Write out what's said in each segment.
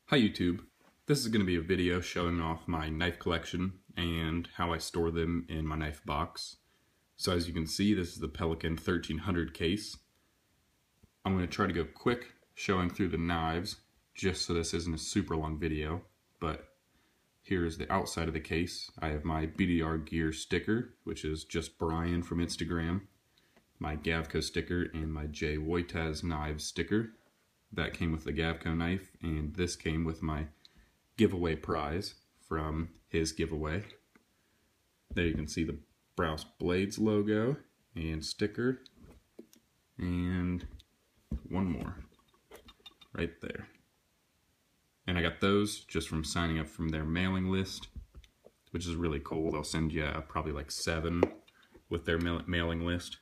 Hi YouTube, this is going to be a video showing off my knife collection and how I store them in my knife box. So as you can see, this is the Pelican 1300 case. I'm going to try to go quick showing through the knives just so this isn't a super long video, but here's the outside of the case. I have my BDR gear sticker, which is just Brian from Instagram, my Gavco sticker, and my J. Wojtas knives sticker. That came with the Gavco knife, and this came with my giveaway prize from his giveaway. There you can see the Browse Blades logo and sticker, and one more right there. And I got those just from signing up from their mailing list, which is really cool. They'll send you probably like 7 with their mailing list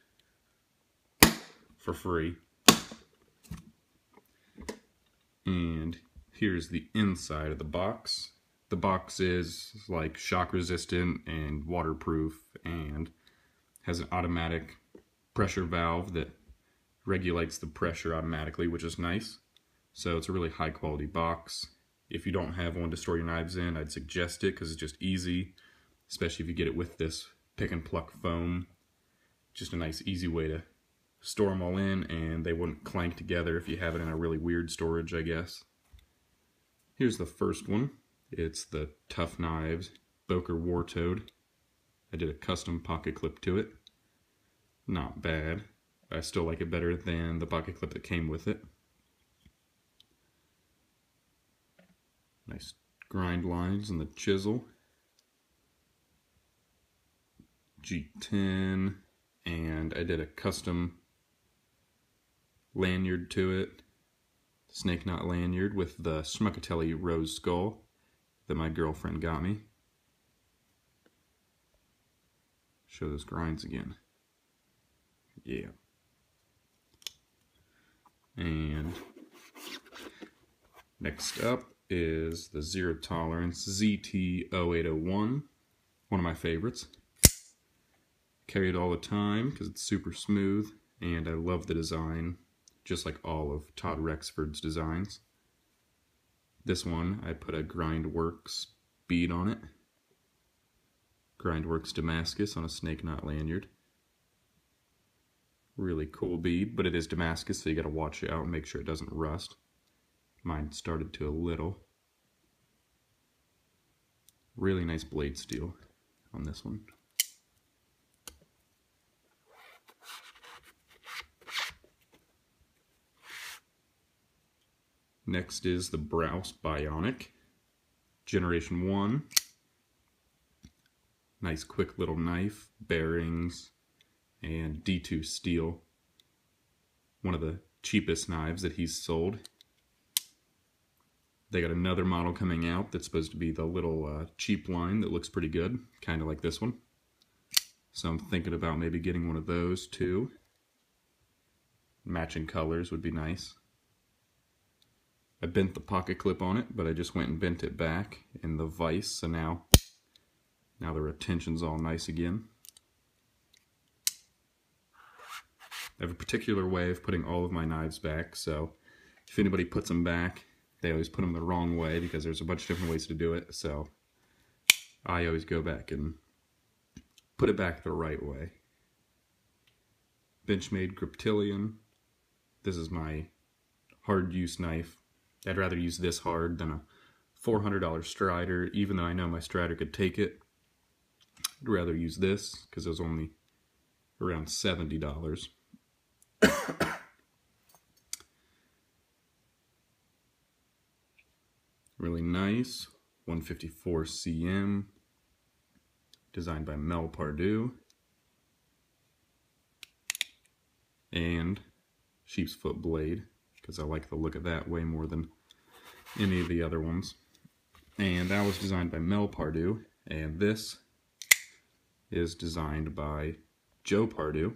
for free. And here's the inside of the box. The box is like shock resistant and waterproof and has an automatic pressure valve that regulates the pressure automatically, which is nice. So it's a really high quality box. If you don't have one to store your knives in, I'd suggest it because it's just easy, especially if you get it with this pick and pluck foam. Just a nice easy way to store them all in, and they wouldn't clank together if you have it in a really weird storage, I guess. Here's the first one. It's the Tough Knives Boker Wartoad. I did a custom pocket clip to it. Not bad. I still like it better than the pocket clip that came with it. Nice grind lines and the chisel. G10, and I did a custom lanyard to it, snake knot lanyard with the Schmuckatelli rose skull that my girlfriend got me. Show those grinds again. Yeah. And next up is the Zero Tolerance Zto A21, one of my favorites. Carry it all the time because it's super smooth, and I love the design, just like all of Todd Rexford's designs. This one, I put a Grindworks bead on it. Grindworks Damascus on a snake knot lanyard. Really cool bead, but it is Damascus, so you gotta watch it out and make sure it doesn't rust. Mine started to a little. Really nice blade steel on this one. Next is the Browse Bionic, Generation 1. Nice quick little knife, bearings, and D2 steel. One of the cheapest knives that he's sold. They got another model coming out that's supposed to be the little cheap line that looks pretty good, kind of like this one. So I'm thinking about maybe getting one of those too. Matching colors would be nice. I bent the pocket clip on it, but I just went and bent it back in the vise, so now the retention's all nice again. I have a particular way of putting all of my knives back, so if anybody puts them back, they always put them the wrong way because there's a bunch of different ways to do it, so I always go back and put it back the right way. Benchmade Cryptilian. This is my hard use knife. I'd rather use this hard than a $400 Strider, even though I know my Strider could take it. I'd rather use this because it was only around $70. Really nice, 154 cm, designed by Mel Pardue, and sheep's foot blade, because I like the look of that way more than any of the other ones. And that was designed by Mel Pardue, and this is designed by Joe Pardue,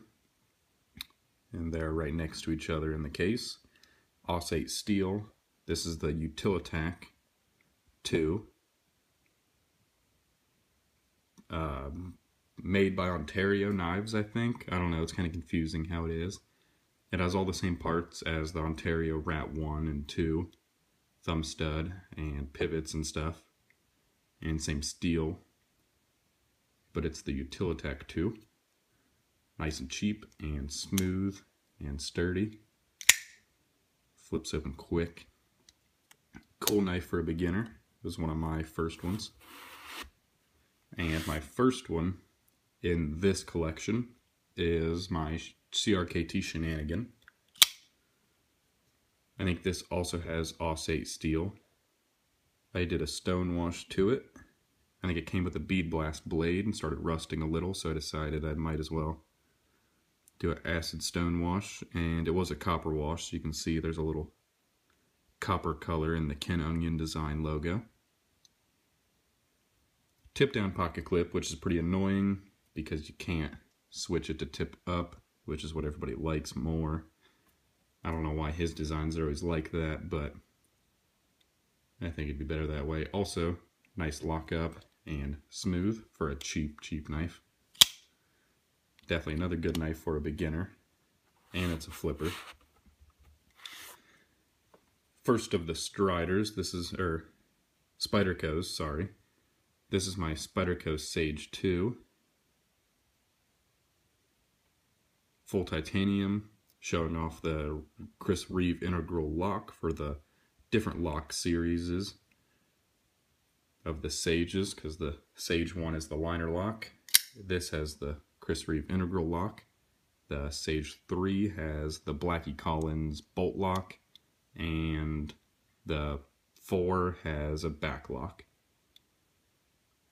and they're right next to each other in the case. Aussate steel. This is the Utilitac 2, made by Ontario Knives, I think. I don't know, it's kind of confusing how it is. It has all the same parts as the Ontario Rat 1 and 2, thumb stud and pivots and stuff, and same steel, but it's the Utilitech 2. Nice and cheap and smooth and sturdy. Flips open quick. Cool knife for a beginner. It was one of my first ones. And my first one in this collection is my CRKT Shenanigan. I think this also has Aus-8 steel. I did a stone wash to it. I think it came with a bead blast blade and started rusting a little, so I decided I might as well do an acid stone wash. And it was a copper wash, so you can see there's a little copper color in the Ken Onion design logo. Tip down pocket clip, which is pretty annoying because you can't switch it to tip up, which is what everybody likes more. I don't know why his designs are always like that, but I think it'd be better that way. Also, nice lockup and smooth for a cheap knife. Definitely another good knife for a beginner, and it's a flipper. First of the Striders, this is, Spyderco's, sorry. This is my Spyderco Sage 2. Full titanium, showing off the Chris Reeve integral lock for the different lock series of the Sages, because the Sage 1 is the liner lock. This has the Chris Reeve integral lock. The Sage 3 has the Blackie Collins bolt lock, and the 4 has a back lock.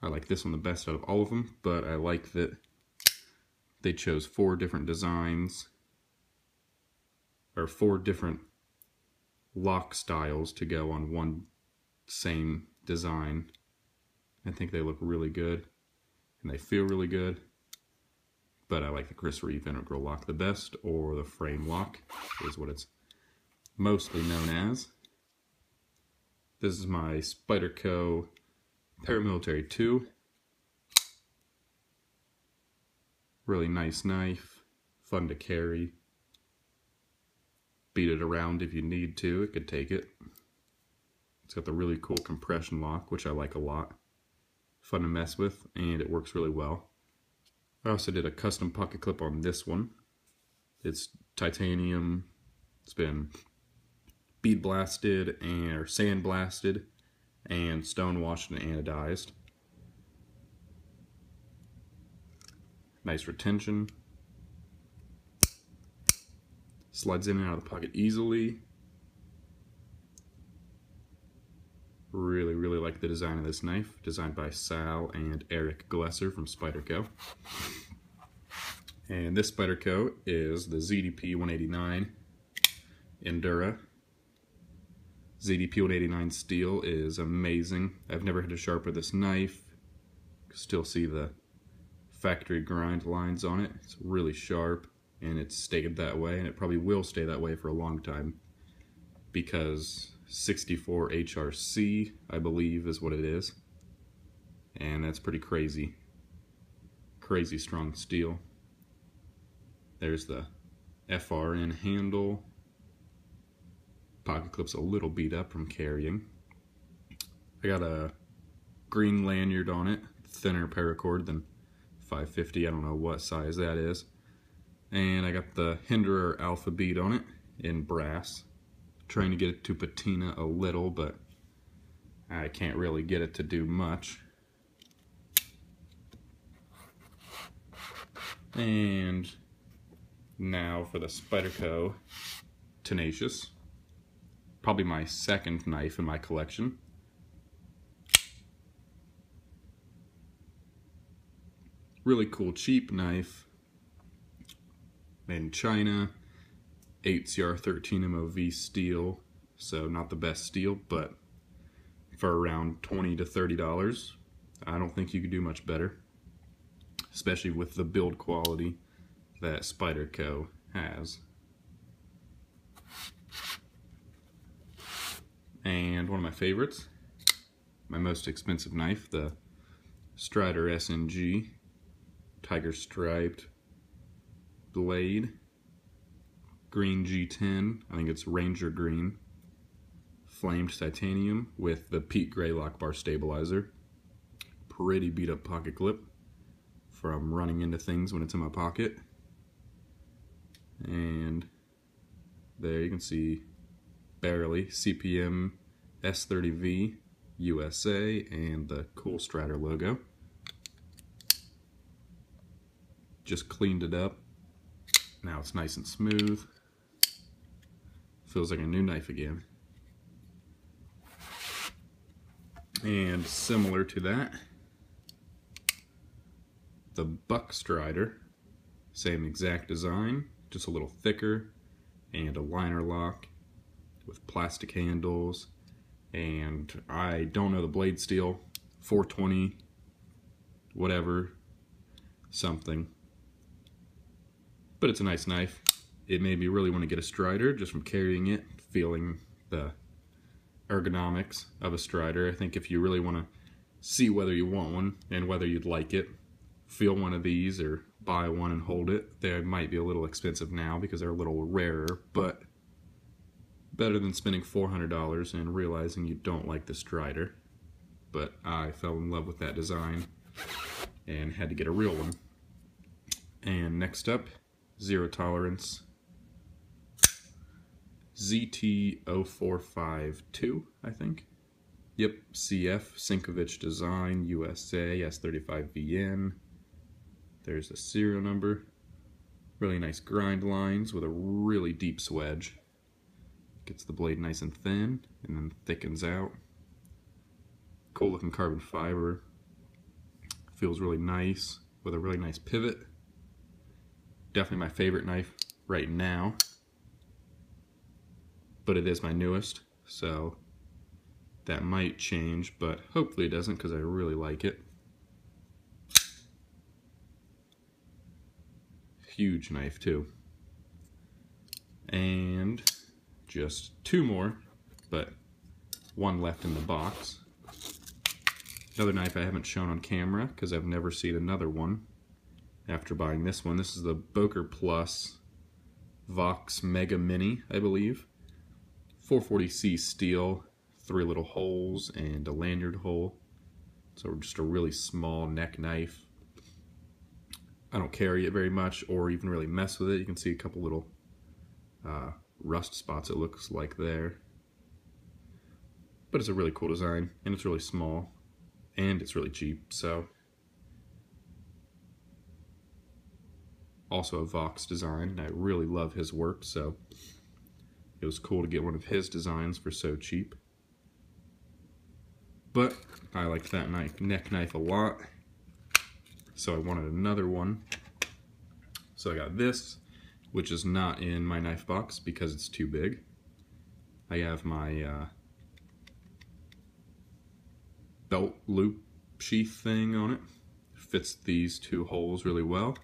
I like this one the best out of all of them, but I like that they chose 4 different designs, or 4 different lock styles to go on one same design. I think they look really good, and they feel really good, but I like the Chris Reeve integral lock the best, or the frame lock is what it's mostly known as. This is my Spyderco Paramilitary 2. Really nice knife, fun to carry. Beat it around if you need to, it could take it. It's got the really cool compression lock, which I like a lot. Fun to mess with, and it works really well. I also did a custom pocket clip on this one. It's titanium. It's been bead blasted or sand blasted and stone washed and anodized. Nice retention. Slides in and out of the pocket easily. Really, really like the design of this knife. Designed by Sal and Eric Glesser from Spyderco. And this Spyderco is the ZDP 189 Endura. ZDP 189 steel is amazing. I've never had to sharpen this knife. Still see the factory grind lines on it. It's really sharp, and it's stayed that way, and it probably will stay that way for a long time, because 64 HRC, I believe, is what it is, and that's pretty crazy strong steel. There's the FRN handle. Pocket clip's a little beat up from carrying. I got a green lanyard on it, thinner paracord than 550, I don't know what size that is. And I got the Hinderer alpha bead on it in brass. Trying to get it to patina a little, but I can't really get it to do much. And now for the Spyderco Tenacious. Probably my second knife in my collection. Really cool cheap knife. Made in China. 8CR13 MOV steel. So not the best steel, but for around $20 to $30, I don't think you could do much better. Especially with the build quality that Spyderco has. And one of my favorites, my most expensive knife, the Strider SNG Tiger Striped blade, green G10, I think it's Ranger green, flamed titanium with the peat gray lock bar stabilizer. Pretty beat up pocket clip from running into things when it's in my pocket. And there you can see barely CPM S30V USA and the cool Strider logo. Just cleaned it up. Now it's nice and smooth. Feels like a new knife again. And similar to that, the Buck Strider, same exact design, just a little thicker, and a liner lock with plastic handles, and I don't know the blade steel, 420, whatever, something. But it's a nice knife. It made me really want to get a Strider just from carrying it, feeling the ergonomics of a Strider. I think if you really want to see whether you want one and whether you'd like it, feel one of these or buy one and hold it. They might be a little expensive now because they're a little rarer, but better than spending $400 and realizing you don't like the Strider. But I fell in love with that design and had to get a real one. And next up, Zero Tolerance Zto A21, I think. Yep, CF, Sinkovich Design, USA, S35VN. There's the serial number. Really nice grind lines with a really deep swedge. Gets the blade nice and thin and then thickens out. Cool looking carbon fiber. Feels really nice with a really nice pivot. Definitely my favorite knife right now. But it is my newest, so that might change, but hopefully it doesn't because I really like it. Huge knife too. And just two more, but one left in the box. Another knife I haven't shown on camera because I've never seen another one after buying this one. This is the Boker Plus Vox Mega Mini, I believe. 440C steel, 3 little holes and a lanyard hole. So just a really small neck knife. I don't carry it very much or even really mess with it. You can see a couple little rust spots, it looks like there. But it's a really cool design, and it's really small, and it's really cheap, so. Also a Vox design, and I really love his work, so it was cool to get one of his designs for so cheap. But I liked that neck knife a lot, so I wanted another one. So I got this, which is not in my knife box because it's too big. I have my belt loop sheath thing on it. Fits these 2 holes really well.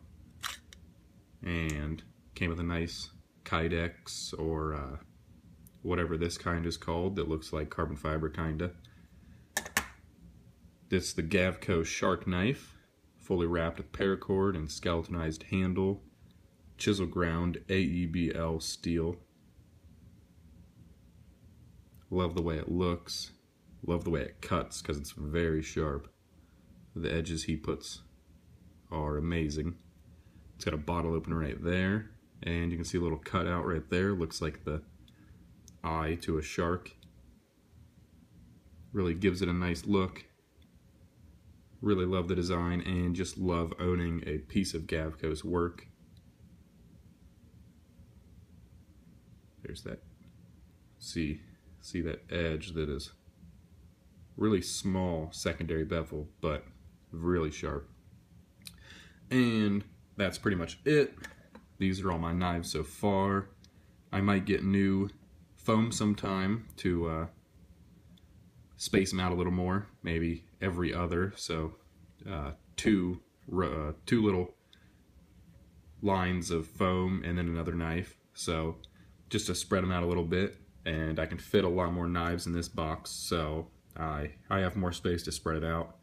And came with a nice Kydex or whatever this kind is called that looks like carbon fiber kinda. It's the Gavco shark knife, fully wrapped with paracord and skeletonized handle, chisel ground AEBL steel. Love the way it looks, love the way it cuts because it's very sharp. The edges he puts are amazing. It's got a bottle opener right there, and you can see a little cutout right there. Looks like the eye to a shark. Really gives it a nice look. Really love the design and just love owning a piece of Gavco's work. There's that. See that edge that is really small secondary bevel, but really sharp. And that's pretty much it. These are all my knives so far. I might get new foam sometime to space them out a little more, maybe every other. So two little lines of foam and then another knife. So just to spread them out a little bit, and I can fit a lot more knives in this box. So I have more space to spread it out.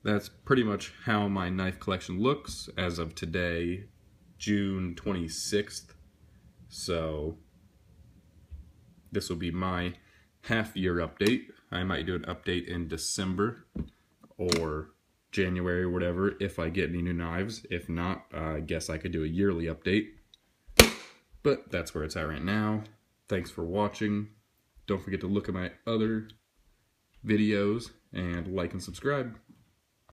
That's pretty much how my knife collection looks as of today, June 26th. So this will be my half-year update. I might do an update in December or January or whatever if I get any new knives. If not, I guess I could do a yearly update. But that's where it's at right now. Thanks for watching. Don't forget to look at my other videos and like and subscribe.